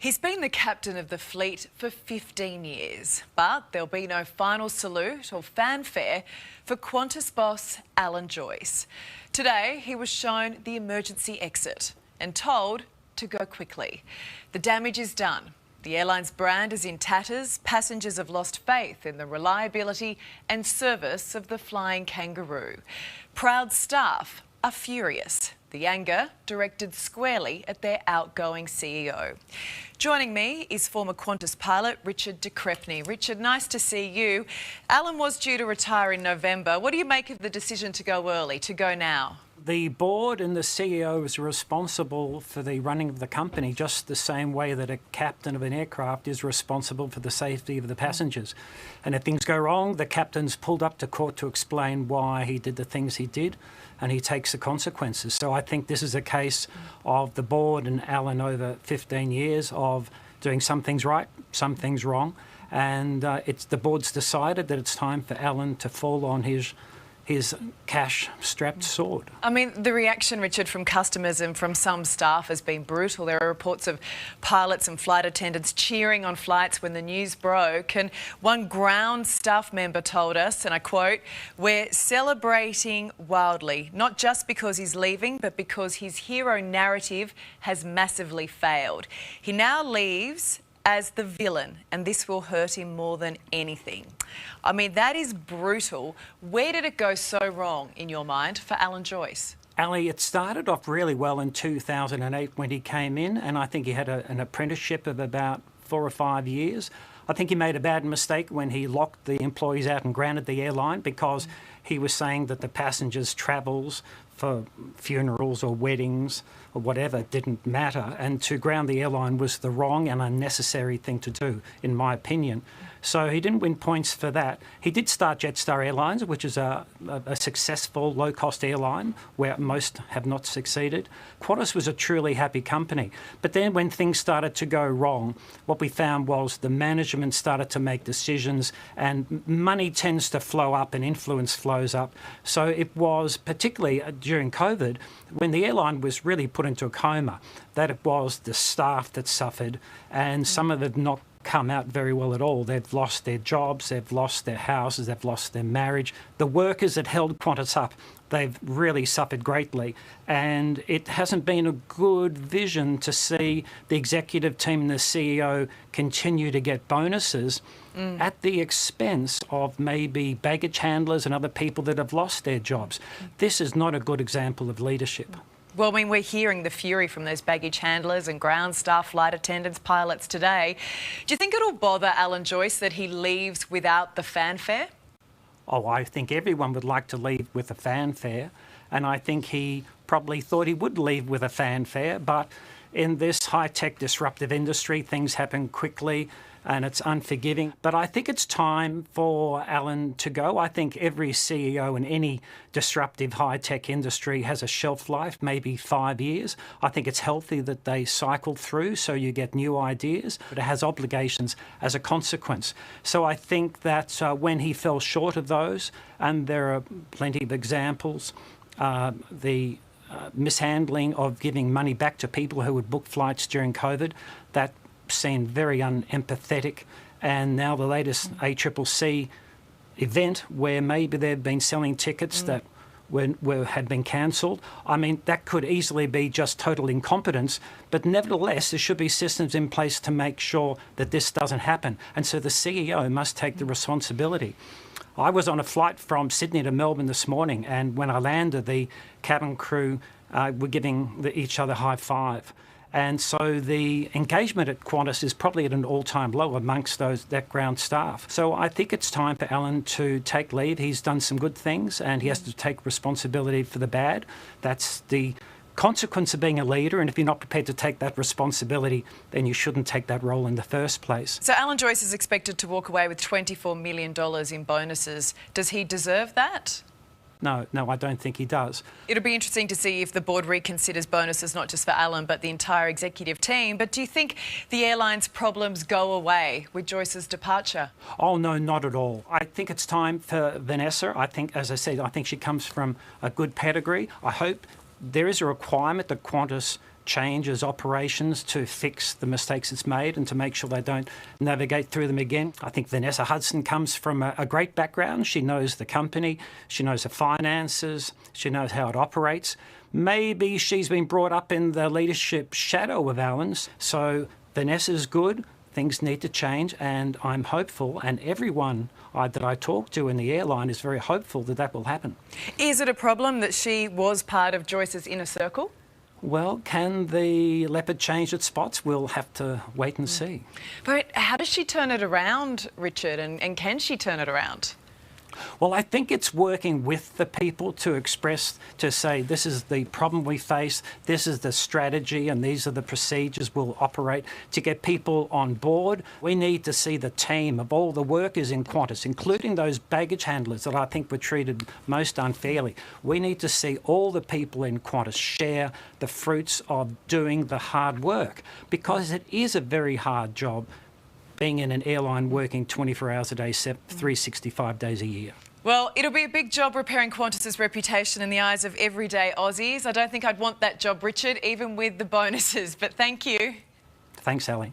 He's been the captain of the fleet for 15 years, but there'll be no final salute or fanfare for Qantas boss Alan Joyce. Today, he was shown the emergency exit and told to go quickly. The damage is done. The airline's brand is in tatters. Passengers have lost faith in the reliability and service of the flying kangaroo. Proud staff are furious. The anger directed squarely at their outgoing CEO. Joining me is former Qantas pilot Richard de Crespigny. Richard, nice to see you. Alan was due to retire in November. What do you make of the decision to go early, to go now? The board and the CEO is responsible for the running of the company just the same way that a captain of an aircraft is responsible for the safety of the passengers. And if things go wrong, the captain's pulled up to court to explain why he did the things he did, and he takes the consequences. So I think this is a case of the board and Alan over 15 years of doing some things right, some things wrong, and the board's decided that it's time for Alan to fall on his cash-strapped sword. I mean, the reaction, Richard, from customers and from some staff has been brutal. There are reports of pilots and flight attendants cheering on flights when the news broke. And one ground staff member told us, and I quote, "We're celebrating wildly, not just because he's leaving, but because his hero narrative has massively failed. He now leaves as the villain, and this will hurt him more than anything." I mean, that is brutal. Where did it go so wrong, in your mind, for Alan Joyce? Ali, it started off really well in 2008 when he came in, and I think he had an apprenticeship of about 4 or 5 years. I think he made a bad mistake when he locked the employees out and grounded the airline because he was saying that the passengers' travels for funerals or weddings or whatever didn't matter, and to ground the airline was the wrong and unnecessary thing to do, in my opinion. So he didn't win points for that. He did start Jetstar Airlines, which is a successful low-cost airline where most have not succeeded. Qantas was a truly happy company. But then when things started to go wrong, what we found was the management started to make decisions, and money tends to flow up and influence flows up. So it was particularly during COVID, when the airline was really put into a coma, that it was the staff that suffered, and some of it not come out very well at all. They've lost their jobs, they've lost their houses, they've lost their marriage. The workers that held Qantas up, they've really suffered greatly, and it hasn't been a good vision to see the executive team and the CEO continue to get bonuses at the expense of maybe baggage handlers and other people that have lost their jobs. This is not a good example of leadership. Well, I mean, we're hearing the fury from those baggage handlers and ground staff, flight attendants, pilots today. Do you think it'll bother Alan Joyce that he leaves without the fanfare? Oh, I think everyone would like to leave with a fanfare, and I think he probably thought he would leave with a fanfare, but in this high-tech disruptive industry, things happen quickly and it's unforgiving. But I think it's time for Alan to go. I think every CEO in any disruptive high-tech industry has a shelf life, maybe 5 years. I think it's healthy that they cycle through so you get new ideas, but it has obligations as a consequence. So I think that when he fell short of those, and there are plenty of examples, the mishandling of giving money back to people who would book flights during COVID, that seemed very unempathetic. And now the latest ACCC event where maybe they've been selling tickets that had been cancelled. I mean, that could easily be just total incompetence, but nevertheless, there should be systems in place to make sure that this doesn't happen. And so the CEO must take the responsibility. I was on a flight from Sydney to Melbourne this morning, and when I landed, the cabin crew were giving each other high five. And so the engagement at Qantas is probably at an all-time low amongst that ground staff. So I think it's time for Alan to take leave. He's done some good things, and he has to take responsibility for the bad. That's the consequence of being a leader, and if you're not prepared to take that responsibility, then you shouldn't take that role in the first place. So Alan Joyce is expected to walk away with $24 million in bonuses. Does he deserve that? No, I don't think he does. It'll be interesting to see if the board reconsiders bonuses, not just for Alan, but the entire executive team. But do you think the airline's problems go away with Joyce's departure? Oh, no, not at all. I think it's time for Vanessa. I think, as I said, I think she comes from a good pedigree. I hope there is a requirement that Qantas changes operations to fix the mistakes it's made and to make sure they don't navigate through them again. I think Vanessa Hudson comes from a great background. She knows the company, she knows the finances, she knows how it operates. Maybe she's been brought up in the leadership shadow of Alan's, so Vanessa's good. Things need to change, and I'm hopeful, and everyone that I talk to in the airline is very hopeful that that will happen. Is it a problem that she was part of Joyce's inner circle? Well, can the leopard change its spots? We'll have to wait and see. But how does she turn it around, Richard, and can she turn it around? Well, I think it's working with the people to express, to say, this is the problem we face, this is the strategy, and these are the procedures we'll operate to get people on board. We need to see the team of all the workers in Qantas, including those baggage handlers that I think were treated most unfairly. We need to see all the people in Qantas share the fruits of doing the hard work, because it is a very hard job being in an airline working 24 hours a day, 365 days a year. Well, it'll be a big job repairing Qantas's reputation in the eyes of everyday Aussies. I don't think I'd want that job, Richard, even with the bonuses, but thank you. Thanks, Ali.